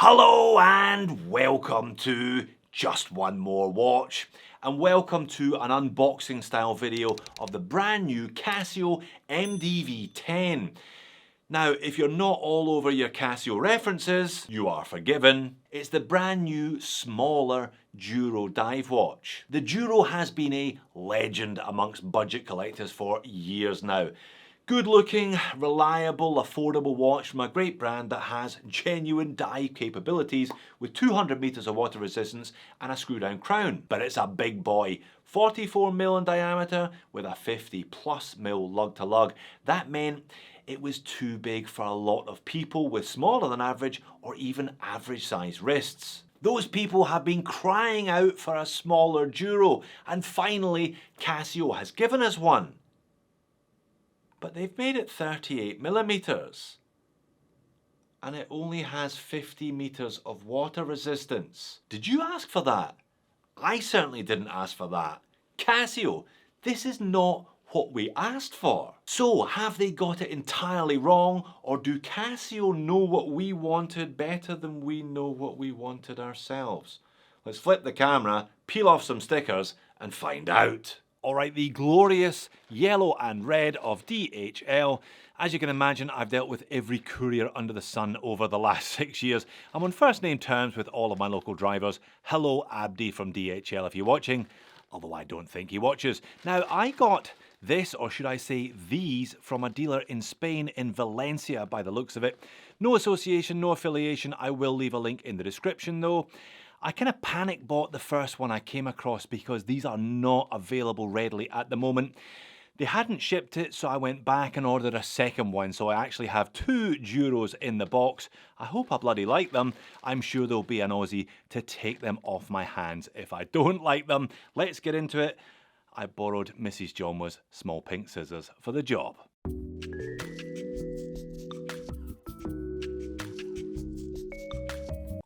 Hello and welcome to Just One More Watch, and welcome to an unboxing style video of the brand new Casio MDV10. Now, if you're not all over your Casio references, you are forgiven. It's the brand new, smaller Duro dive watch. The Duro has been a legend amongst budget collectors for years now. Good looking, reliable, affordable watch from a great brand that has genuine dive capabilities with 200 meters of water resistance and a screw down crown. But it's a big boy, 44mm in diameter with a 50+ mm lug to lug. That meant it was too big for a lot of people with smaller than average or even average sized wrists. Those people have been crying out for a smaller Duro, and finally Casio has given us one. But they've made it 38mm and it only has 50 meters of water resistance. Did you ask for that? I certainly didn't ask for that. Casio, this is not what we asked for. So have they got it entirely wrong, or do Casio know what we wanted better than we know what we wanted ourselves? Let's flip the camera, peel off some stickers and find out. Alright, the glorious yellow and red of DHL. As you can imagine, I've dealt with every courier under the sun over the last 6 years. I'm on first name terms with all of my local drivers. Hello Abdi from DHL if you're watching, although I don't think he watches. Now, I got this, or should I say these, from a dealer in Spain, in Valencia by the looks of it. No association, no affiliation. I will leave a link in the description though. I kind of panic bought the first one I came across because these are not available readily at the moment. They hadn't shipped it, so I went back and ordered a second one. So I actually have two Duros in the box. I hope I bloody like them. I'm sure there'll be an Aussie to take them off my hands if I don't like them. Let's get into it. I borrowed Mrs. Jomwa's small pink scissors for the job.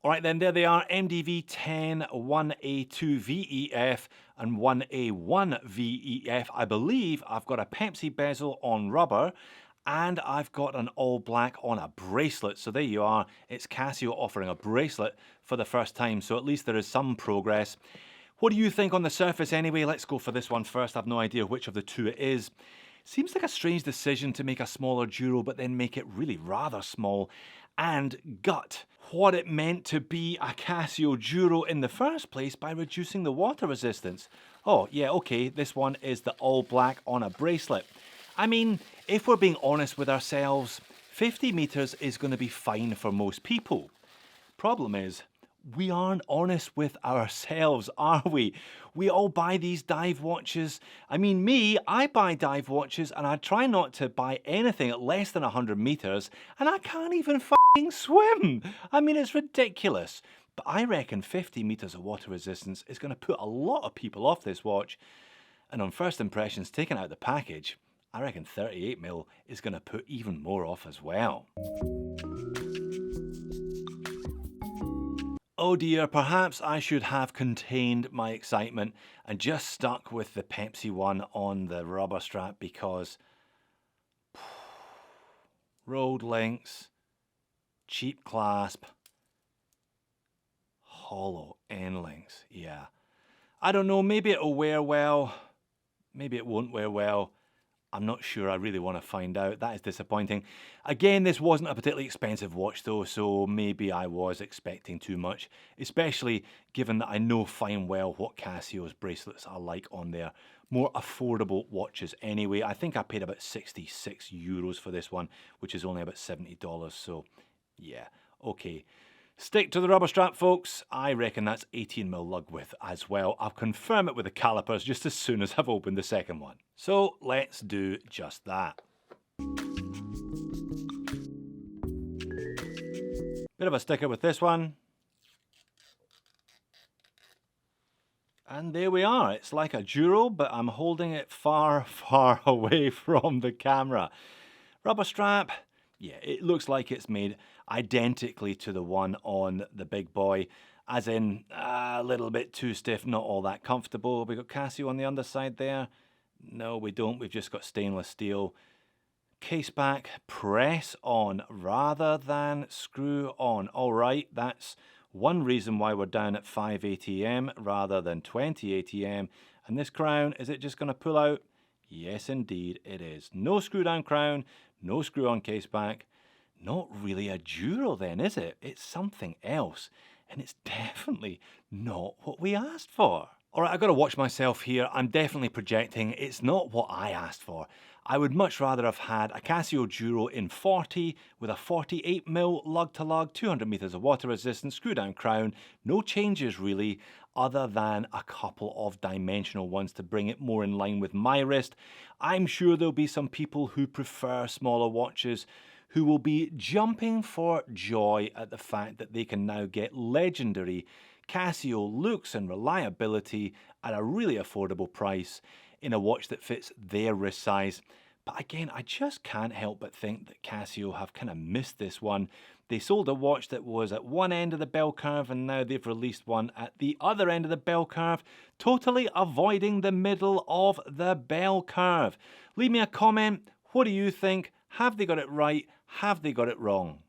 Alright then, there they are, MDV10 1A2VEF and 1A1VEF. I believe I've got a Pepsi bezel on rubber and I've got an all black on a bracelet. So there you are, it's Casio offering a bracelet for the first time, so at least there is some progress. What do you think on the surface anyway? Let's go for this one first. I've no idea which of the two it is. Seems like a strange decision to make a smaller Duro but then make it really rather small, and gut what it meant to be a Casio Duro in the first place by reducing the water resistance. Oh yeah, okay, this one is the all black on a bracelet. I mean, if we're being honest with ourselves, 50 meters is going to be fine for most people. Problem is, we aren't honest with ourselves, are we? We all buy these dive watches. I mean, I buy dive watches and I try not to buy anything at less than 100 meters, and I can't even fucking swim. I mean, it's ridiculous. But I reckon 50 meters of water resistance is going to put a lot of people off this watch. And on first impressions, taken out the package, I reckon 38mm is going to put even more off as well. Oh dear, perhaps I should have contained my excitement and just stuck with the Pepsi one on the rubber strap, because rolled links, cheap clasp, hollow end links, yeah. I don't know, maybe it'll wear well, maybe it won't wear well. I'm not sure, I really want to find out. That is disappointing. Again, this wasn't a particularly expensive watch though, so maybe I was expecting too much, especially given that I know fine well what Casio's bracelets are like on their more affordable watches anyway. I think I paid about 66 euros for this one, which is only about $70, so yeah, okay. Stick to the rubber strap, folks. I reckon that's 18mm lug width as well. I'll confirm it with the calipers just as soon as I've opened the second one. So let's do just that. Bit of a sticker with this one. And there we are. It's like a Duro, but I'm holding it far, far away from the camera. Rubber strap. Yeah, it looks like it's made identically to the one on the big boy, as in a little bit too stiff, not all that comfortable. We got Casio on the underside there. No, we don't. We've just got stainless steel. case back, press on rather than screw on. All right, that's one reason why we're down at 5 ATM rather than 20 ATM. And this crown, is it just going to pull out? Yes, indeed it is. No screw down crown, no screw on case back. Not really a Duro then, is it? It's something else. And it's definitely not what we asked for. All right, I've got to watch myself here. I'm definitely projecting. It's not what I asked for. I would much rather have had a Casio Duro in 40 with a 48mm lug to lug, 200 meters of water resistance, screw down crown. No changes really, other than a couple of dimensional ones to bring it more in line with my wrist. I'm sure there'll be some people who prefer smaller watches who will be jumping for joy at the fact that they can now get legendary Casio looks and reliability at a really affordable price in a watch that fits their wrist size. But again, I just can't help but think that Casio have kind of missed this one. They sold a watch that was at one end of the bell curve, and now they've released one at the other end of the bell curve, totally avoiding the middle of the bell curve. Leave me a comment. What do you think? Have they got it right? Have they got it wrong?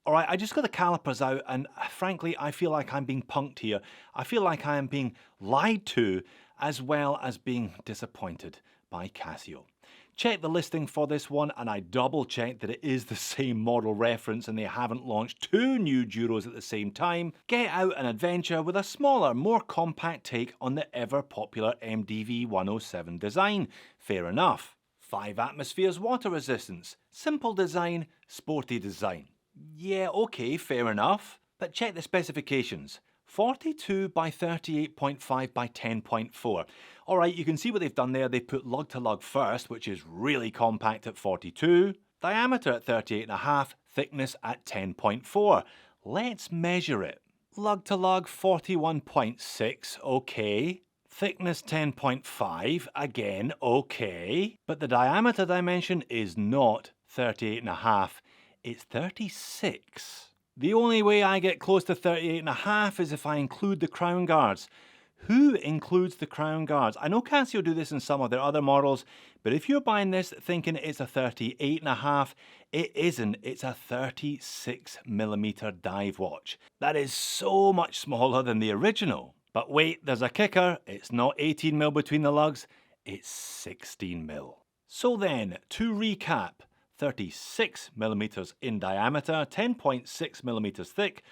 All right, I just got the calipers out, and frankly, I feel like I'm being punked here. I feel like I am being lied to, as well as being disappointed by Casio. Check the listing for this one, and I double checked that it is the same model reference and they haven't launched two new Duros at the same time. Get out and adventure with a smaller, more compact take on the ever popular MDV 107 design. Fair enough. 5 atmospheres water resistance. Simple design, sporty design. Yeah, okay, fair enough. But check the specifications. 42 by 38.5 by 10.4. Alright, you can see what they've done there. They put lug to lug first, which is really compact at 42. Diameter at 38.5, thickness at 10.4. Let's measure it. Lug to lug 41.6, okay. Thickness 10.5, again, okay. But the diameter dimension is not 38.5, it's 36. The only way I get close to 38.5 is if I include the crown guards. Who includes the crown guards? I know Casio do this in some of their other models, but if you're buying this thinking it's a 38.5, it isn't. It's a 36mm dive watch. That is so much smaller than the original. But wait, there's a kicker. It's not 18mm between the lugs, it's 16mm. So then, to recap, 36mm in diameter, 10.6mm thick,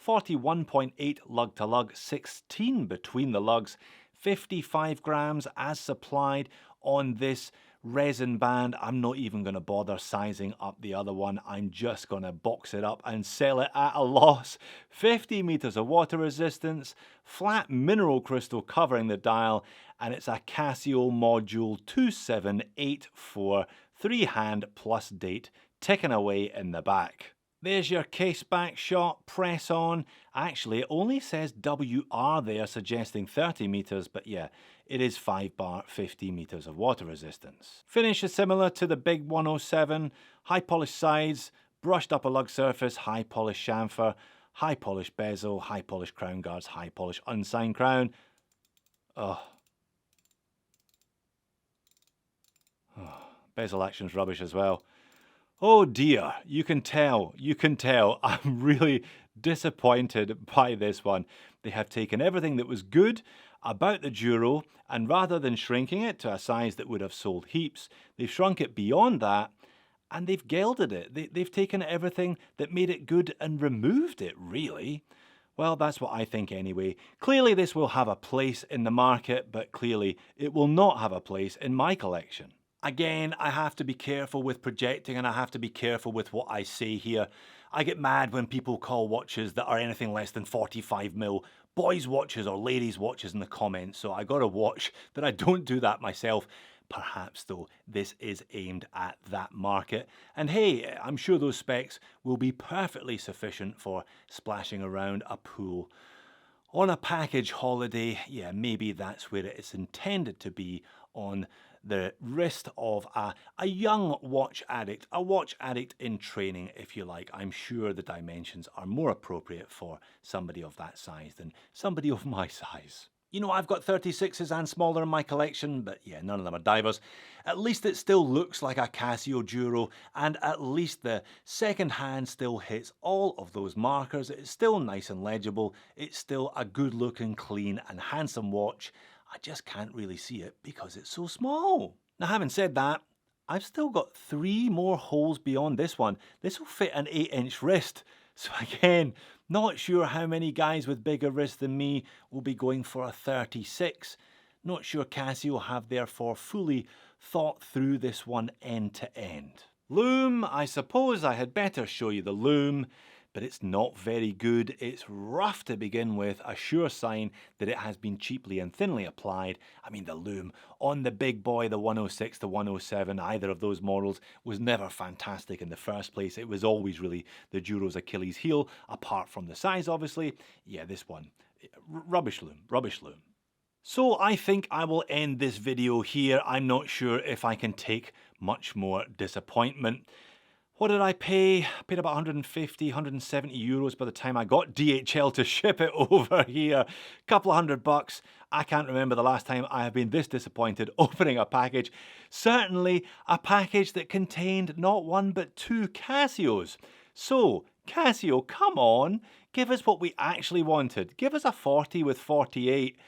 41.8 lug to lug, 16 between the lugs, 55 grams as supplied on this resin band. I'm not even going to bother sizing up the other one. I'm just going to box it up and sell it at a loss. 50 meters of water resistance, flat mineral crystal covering the dial, and it's a Casio module 2784, 3-hand plus date, ticking away in the back. There's your case back shot, press on. Actually, it only says WR there, suggesting 30 meters, but yeah, it is 5 bar, 50 meters of water resistance. Finish is similar to the big 107, high polished sides, brushed upper lug surface, high polished chamfer, high polished bezel, high polished crown guards, high polished unsigned crown. Bezel action's rubbish as well. Oh dear, you can tell, I'm really disappointed by this one. They have taken everything that was good about the Duro, and rather than shrinking it to a size that would have sold heaps, they've shrunk it beyond that, and they've gelded it. They've taken everything that made it good and removed it, really. Well, that's what I think anyway. Clearly this will have a place in the market, but clearly it will not have a place in my collection. Again, I have to be careful with projecting, and I have to be careful with what I say here. I get mad when people call watches that are anything less than 45mm boys' watches or ladies' watches in the comments, so I gotta watch that I don't do that myself. Perhaps, though, this is aimed at that market. And hey, I'm sure those specs will be perfectly sufficient for splashing around a pool. On a package holiday, yeah, maybe that's where it's intended to be, on the wrist of a young watch addict, a watch addict in training, if you like. I'm sure the dimensions are more appropriate for somebody of that size than somebody of my size. You know, I've got 36s and smaller in my collection, but yeah, none of them are divers. At least it still looks like a Casio Duro, and at least the second hand still hits all of those markers. It's still nice and legible. It's still a good looking, clean and handsome watch. I just can't really see it because it's so small. Now, having said that, I've still got 3 more holes beyond this one. This will fit an 8-inch wrist. So again, not sure how many guys with bigger wrists than me will be going for a 36. Not sure Casio have therefore fully thought through this one end to end. Loom, I suppose I had better show you the loom, but it's not very good. It's rough to begin with, a sure sign that it has been cheaply and thinly applied. I mean, the loom on the big boy, the 106, the 107, either of those models was never fantastic in the first place. It was always really the Duro's Achilles heel, apart from the size, obviously. Yeah, this one, rubbish loom, rubbish loom. So I think I will end this video here. I'm not sure if I can take much more disappointment. What did I pay? I paid about 150, 170 euros by the time I got DHL to ship it over here. Couple of $100. I can't remember the last time I have been this disappointed opening a package. Certainly a package that contained not one but 2 Casios. So, Casio, come on. Give us what we actually wanted. Give us a 40 with 48.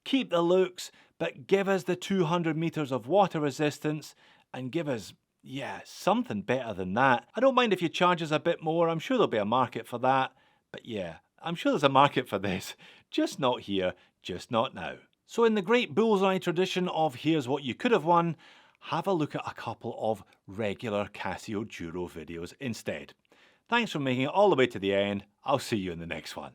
Keep the looks, but give us the 200 meters of water resistance and give us, yeah, something better than that. I don't mind if you charge us a bit more. I'm sure there'll be a market for that. But yeah, I'm sure there's a market for this. Just not here, just not now. So in the great bullseye tradition of here's what you could have won, have a look at a couple of regular Casio Duro videos instead. Thanks for making it all the way to the end. I'll see you in the next one.